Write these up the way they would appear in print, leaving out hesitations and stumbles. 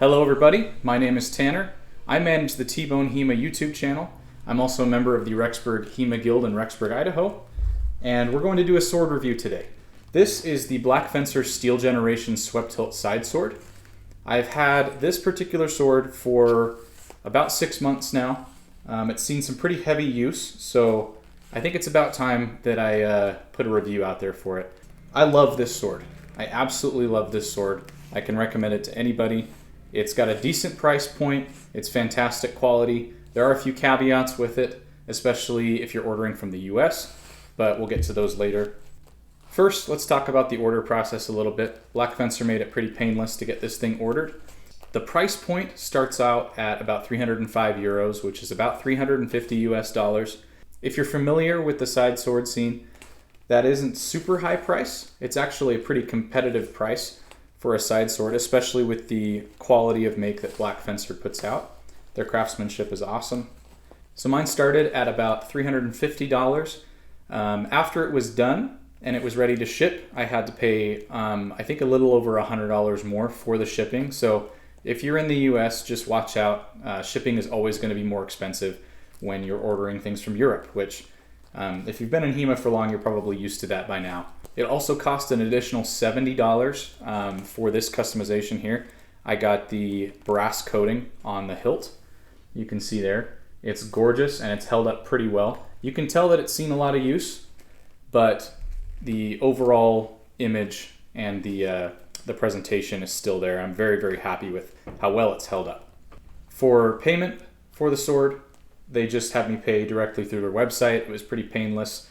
Hello everybody, my name is Tanner. I manage the T-Bone HEMA YouTube channel. I'm also a member of the Rexburg HEMA Guild in Rexburg, Idaho. And we're going to do a sword review today. This is the Blackfencer Steel Generation Swept-hilt Sidesword. I've had this particular sword for about 6 months now. It's seen some pretty heavy use, so I think it's about time that I put a review out there for it. I love this sword. I absolutely love this sword. I can recommend it to anybody. It's got a decent price point. It's fantastic quality. There are a few caveats with it, especially if you're ordering from the US, but we'll get to those later. First, let's talk about the order process a little bit. Blackfencer made it pretty painless to get this thing ordered. The price point starts out at about 305 euros, which is about 350 US dollars. If you're familiar with the side sword scene, that isn't super high price. It's actually a pretty competitive price for a side sword, especially with the quality of make that Blackfencer puts out. Their craftsmanship is awesome. So mine started at about $350. After it was done and it was ready to ship, I had to pay, I think, a little over $100 more for the shipping. So if you're in the US, just watch out. Shipping is always going to be more expensive when you're ordering things from Europe, which if you've been in HEMA for long, you're probably used to that by now. It also cost an additional $70 for this customization here. I got the brass coating on the hilt. You can see there. It's gorgeous and it's held up pretty well. You can tell that it's seen a lot of use, but the overall image and the presentation is still there. I'm very, very happy with how well it's held up. For payment for the sword, they just had me pay directly through their website. It was pretty painless,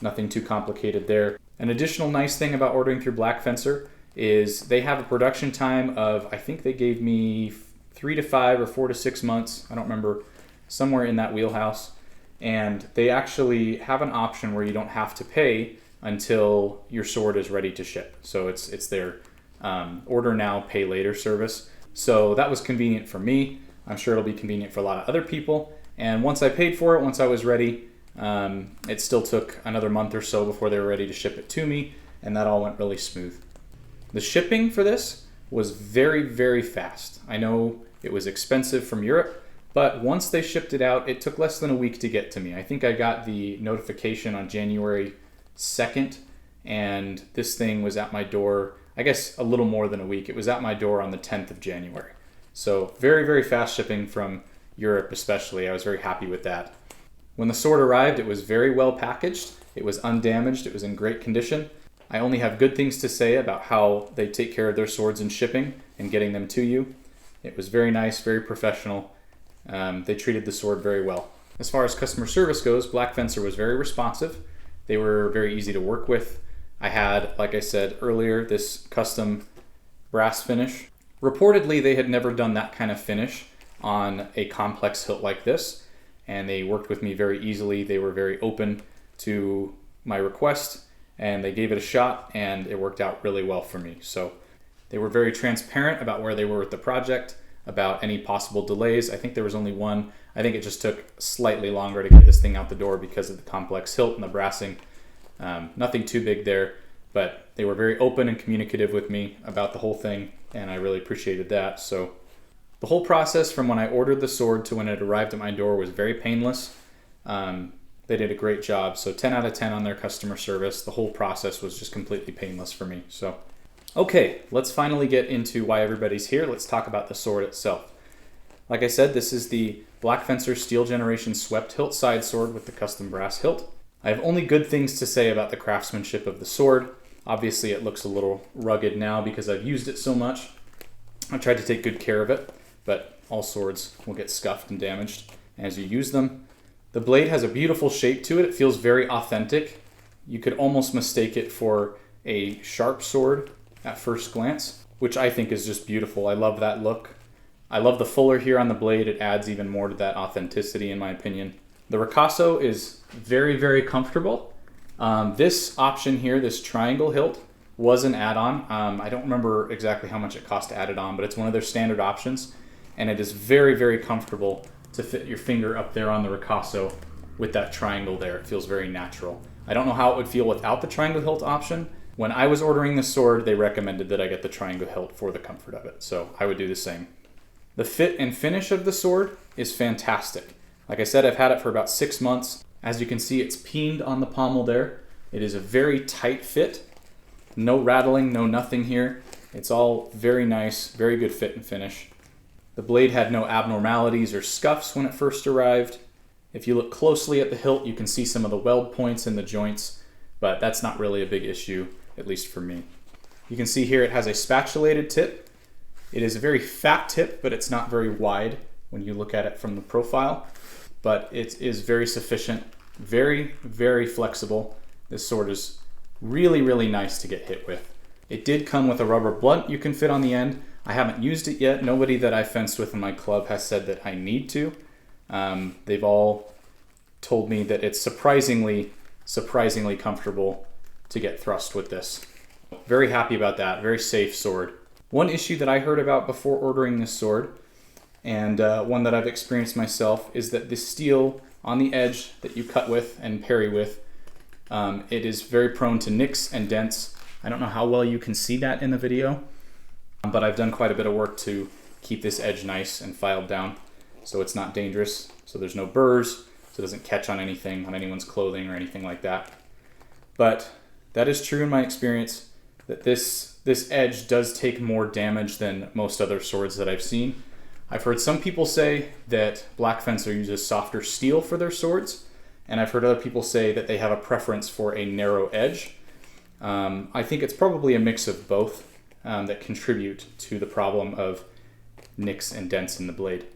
nothing too complicated there. An additional nice thing about ordering through Blackfencer is they have a production time of, I think they gave me 3 to 5 or 4 to 6 months. I don't remember, somewhere in that wheelhouse. And they actually have an option where you don't have to pay until your sword is ready to ship. So it's their order now, pay later service. So that was convenient for me. I'm sure it'll be convenient for a lot of other people. And once I paid for it, once I was ready, it still took another month or so before they were ready to ship it to me, and that all went really smooth. The shipping for this was very, very fast. I know it was expensive from Europe, but once they shipped it out, it took less than a week to get to me. I think I got the notification on January 2nd, and this thing was at my door, I guess a little more than a week. It was at my door on the 10th of January. So very, very fast shipping from Europe especially. I was very happy with that. When the sword arrived, it was very well packaged. It was undamaged. It was in great condition. I only have good things to say about how they take care of their swords in shipping and getting them to you. It was very nice, very professional. They treated the sword very well. As far as customer service goes, Blackfencer was very responsive. They were very easy to work with. I had, like I said earlier, this custom brass finish. Reportedly, they had never done that kind of finish on a complex hilt like this, and they worked with me very easily. They were very open to my request, and they gave it a shot, and it worked out really well for me. So they were very transparent about where they were with the project, about any possible delays. I think there was only one. I think it just took slightly longer to get this thing out the door because of the complex hilt and the brassing. Nothing too big there, but they were very open and communicative with me about the whole thing, and I really appreciated that. So the whole process from when I ordered the sword to when it arrived at my door was very painless. They did a great job. So 10 out of 10 on their customer service. The whole process was just completely painless for me. So, okay, let's finally get into why everybody's here. Let's talk about the sword itself. Like I said, this is the Blackfencer Steel Generation Swept-hilt Sidesword with the custom brass hilt. I have only good things to say about the craftsmanship of the sword. Obviously, it looks a little rugged now because I've used it so much. I tried to take good care of it, but all swords will get scuffed and damaged as you use them. The blade has a beautiful shape to it. It feels very authentic. You could almost mistake it for a sharp sword at first glance, which I think is just beautiful. I love that look. I love the fuller here on the blade. It adds even more to that authenticity in my opinion. The ricasso is very, very comfortable. This option here, this triangle hilt, was an add-on. I don't remember exactly how much it cost to add it on, but it's one of their standard options. And it is very, very comfortable to fit your finger up there on the ricasso with that triangle there. It feels very natural. I don't know how it would feel without the triangle hilt option. When I was ordering the sword, they recommended that I get the triangle hilt for the comfort of it. So I would do the same. The fit and finish of the sword is fantastic. Like I said, I've had it for about 6 months. As you can see, it's peened on the pommel there. It is a very tight fit. No rattling, no nothing here. It's all very nice, very good fit and finish. The blade had no abnormalities or scuffs when it first arrived. If you look closely at the hilt, you can see some of the weld points in the joints, but that's not really a big issue, at least for me. You can see here it has a spatulated tip. It is a very fat tip, but it's not very wide when you look at it from the profile, but it is very sufficient, very, very flexible. This sword is really, really nice to get hit with. It did come with a rubber blunt you can fit on the end. I haven't used it yet. Nobody that I've fenced with in my club has said that I need to. They've all told me that it's surprisingly comfortable to get thrust with this. Very happy about that. Very safe sword. One issue that I heard about before ordering this sword, and one that I've experienced myself, is that the steel on the edge that you cut with and parry with, it is very prone to nicks and dents. I don't know how well you can see that in the video, but I've done quite a bit of work to keep this edge nice and filed down so it's not dangerous, so there's no burrs, so it doesn't catch on anything, on anyone's clothing or anything like that. But that is true in my experience, that this edge does take more damage than most other swords that I've seen. I've heard some people say that Blackfencer uses softer steel for their swords, and I've heard other people say that they have a preference for a narrow edge. I think it's probably a mix of both that contribute to the problem of nicks and dents in the blade.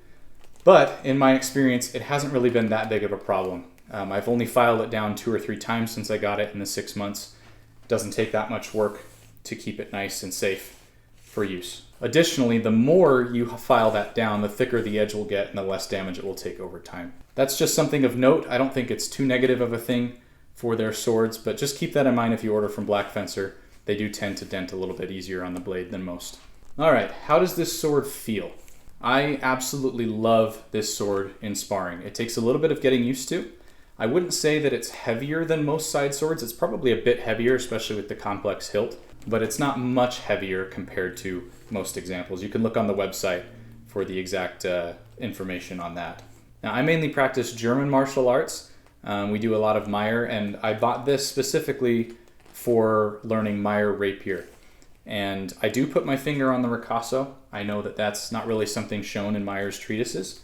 But in my experience, it hasn't really been that big of a problem. I've only filed it down 2 or 3 times since I got it in the 6 months. It doesn't take that much work to keep it nice and safe for use. Additionally, the more you file that down, the thicker the edge will get and the less damage it will take over time. That's just something of note. I don't think it's too negative of a thing for their swords, but just keep that in mind if you order from Blackfencer. They do tend to dent a little bit easier on the blade than most. All right, how does this sword feel? I absolutely love this sword in sparring. It takes a little bit of getting used to. I wouldn't say that it's heavier than most side swords. It's probably a bit heavier, especially with the complex hilt, but it's not much heavier compared to most examples. You can look on the website for the exact information on that. Now, I mainly practice German martial arts. We do a lot of Meyer, and I bought this specifically for learning Meyer rapier. And I do put my finger on the ricasso. I know that that's not really something shown in Meyer's treatises,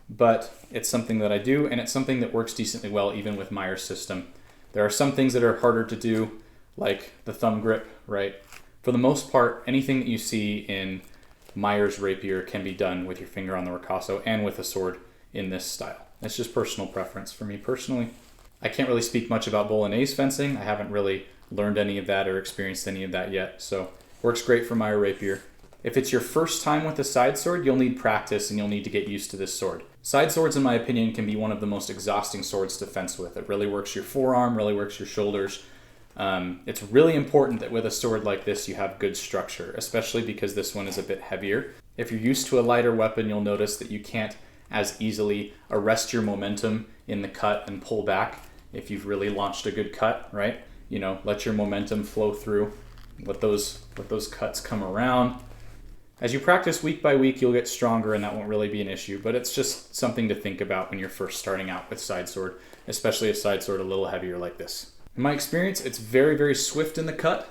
but it's something that I do, and it's something that works decently well even with Meyer's system. There are some things that are harder to do, like the thumb grip, right? For the most part, anything that you see in Meyer's rapier can be done with your finger on the ricasso and with a sword in this style. It's just personal preference for me personally. I can't really speak much about Bolognese fencing. I haven't really learned any of that or experienced any of that yet, so works great for Meyer rapier. If it's your first time with a side sword, you'll need practice and you'll need to get used to this sword. Side swords, in my opinion, can be one of the most exhausting swords to fence with. It really works your forearm, really works your shoulders. It's really important that with a sword like this you have good structure, especially because this one is a bit heavier. If you're used to a lighter weapon, you'll notice that you can't as easily arrest your momentum in the cut and pull back if you've really launched a good cut, right? You know, let your momentum flow through, let those cuts come around. As you practice week by week, you'll get stronger and that won't really be an issue, but it's just something to think about when you're first starting out with side sword, especially a side sword a little heavier like this. In my experience, it's very, very swift in the cut,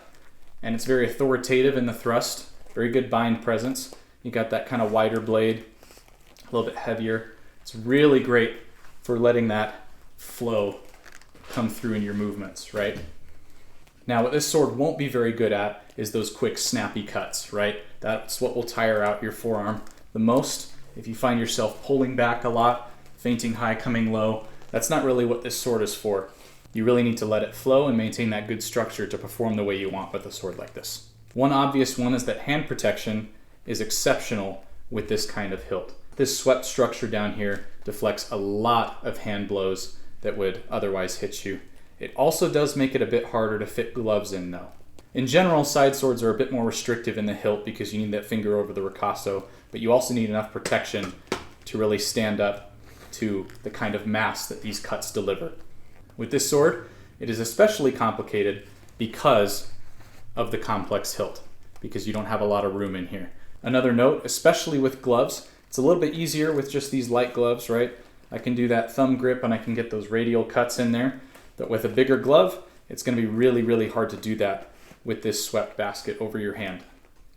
and it's very authoritative in the thrust. Very good bind presence. You got that kind of wider blade, a little bit heavier. It's really great for letting that flow come through in your movements, right? Now, what this sword won't be very good at is those quick, snappy cuts, right? That's what will tire out your forearm the most. If you find yourself pulling back a lot, feinting high, coming low, that's not really what this sword is for. You really need to let it flow and maintain that good structure to perform the way you want with a sword like this. One obvious one is that hand protection is exceptional with this kind of hilt. This swept structure down here deflects a lot of hand blows that would otherwise hit you. It also does make it a bit harder to fit gloves in though. In general, side swords are a bit more restrictive in the hilt because you need that finger over the ricasso, but you also need enough protection to really stand up to the kind of mass that these cuts deliver. With this sword, it is especially complicated because of the complex hilt, because you don't have a lot of room in here. Another note, especially with gloves, It's a little bit easier with just these light gloves, right? I can do that thumb grip and I can get those radial cuts in there. But with a bigger glove, it's going to be really, really hard to do that with this swept basket over your hand.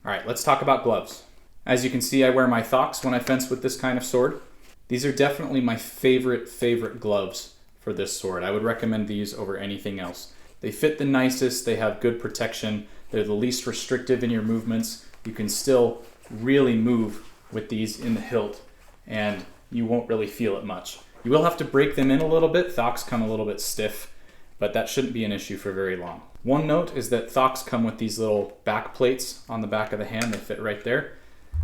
All right, let's talk about gloves. As you can see, I wear my Thox when I fence with this kind of sword. These are definitely my favorite gloves for this sword. I would recommend these over anything else. They fit the nicest, they have good protection, they're the least restrictive in your movements. You can still really move with these in the hilt and you won't really feel it much. You will have to break them in a little bit. Thox come a little bit stiff, but that shouldn't be an issue for very long. One note is that Thox come with these little back plates on the back of the hand. They fit right there.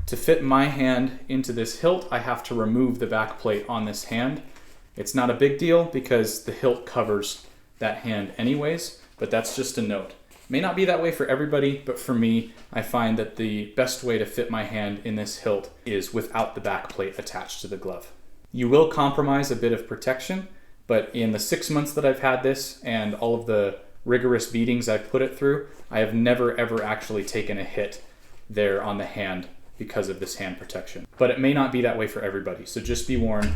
To fit my hand into this hilt, I have to remove the back plate on this hand. It's not a big deal because the hilt covers that hand anyways, but that's just a note. May not be that way for everybody, but for me, I find that the best way to fit my hand in this hilt is without the back plate attached to the glove. You will compromise a bit of protection, but in the 6 months that I've had this and all of the rigorous beatings I've put it through, I have never ever actually taken a hit there on the hand because of this hand protection. But it may not be that way for everybody, so just be warned,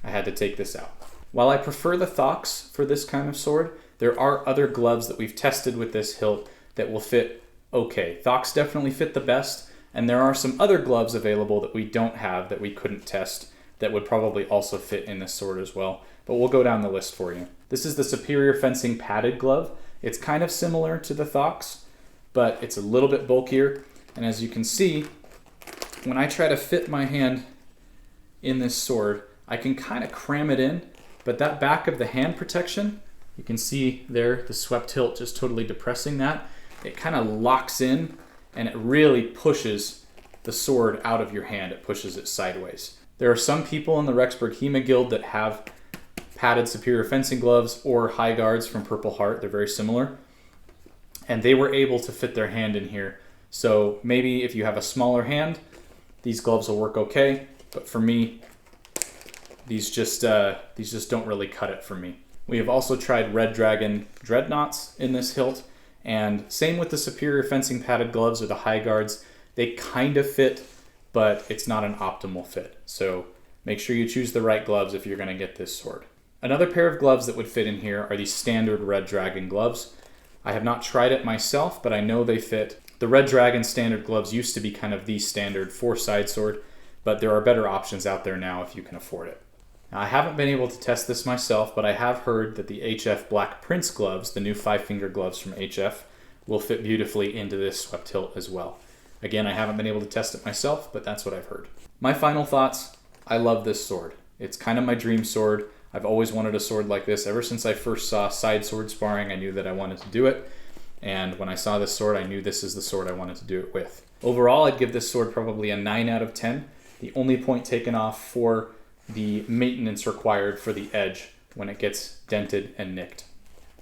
I had to take this out. While I prefer the Thox for this kind of sword, there are other gloves that we've tested with this hilt that will fit okay. Thox definitely fit the best, and there are some other gloves available that we don't have that we couldn't test that would probably also fit in this sword as well. But we'll go down the list for you. This is the Superior Fencing padded glove. It's kind of similar to the Thox, but it's a little bit bulkier. And as you can see, when I try to fit my hand in this sword, I can kind of cram it in, but that back of the hand protection, you can see there the swept hilt just totally depressing that. It kind of locks in and it really pushes the sword out of your hand. It pushes it sideways. There are some people in the Rexburg HEMA Guild that have padded Superior Fencing gloves or high guards from Purple Heart. They're very similar. And they were able to fit their hand in here. So maybe if you have a smaller hand, these gloves will work okay. But for me, these just don't really cut it for me. We have also tried Red Dragon Dreadnoughts in this hilt. And same with the Superior Fencing padded gloves or the high guards. They kind of fit, but it's not an optimal fit. So make sure you choose the right gloves if you're going to get this sword. Another pair of gloves that would fit in here are these standard Red Dragon gloves. I have not tried it myself, but I know they fit. The Red Dragon standard gloves used to be kind of the standard for side sword, but there are better options out there now if you can afford it. Now, I haven't been able to test this myself, but I have heard that the HF Black Prince gloves, the new 5-finger gloves from HF, will fit beautifully into this swept hilt as well. Again, I haven't been able to test it myself, but that's what I've heard. My final thoughts, I love this sword. It's kind of my dream sword. I've always wanted a sword like this. Ever since I first saw side sword sparring, I knew that I wanted to do it. And when I saw this sword, I knew this is the sword I wanted to do it with. Overall, I'd give this sword probably a 9 out of 10. The only point taken off for the maintenance required for the edge when it gets dented and nicked.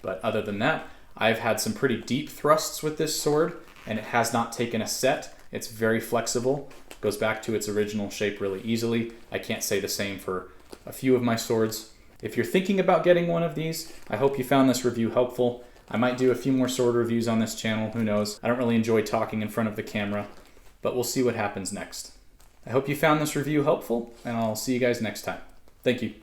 But other than that, I've had some pretty deep thrusts with this sword, and it has not taken a set. It's very flexible, goes back to its original shape really easily. I can't say the same for a few of my swords. If you're thinking about getting one of these, I hope you found this review helpful. I might do a few more sword reviews on this channel, who knows. I don't really enjoy talking in front of the camera, but we'll see what happens next. I hope you found this review helpful, and I'll see you guys next time. Thank you.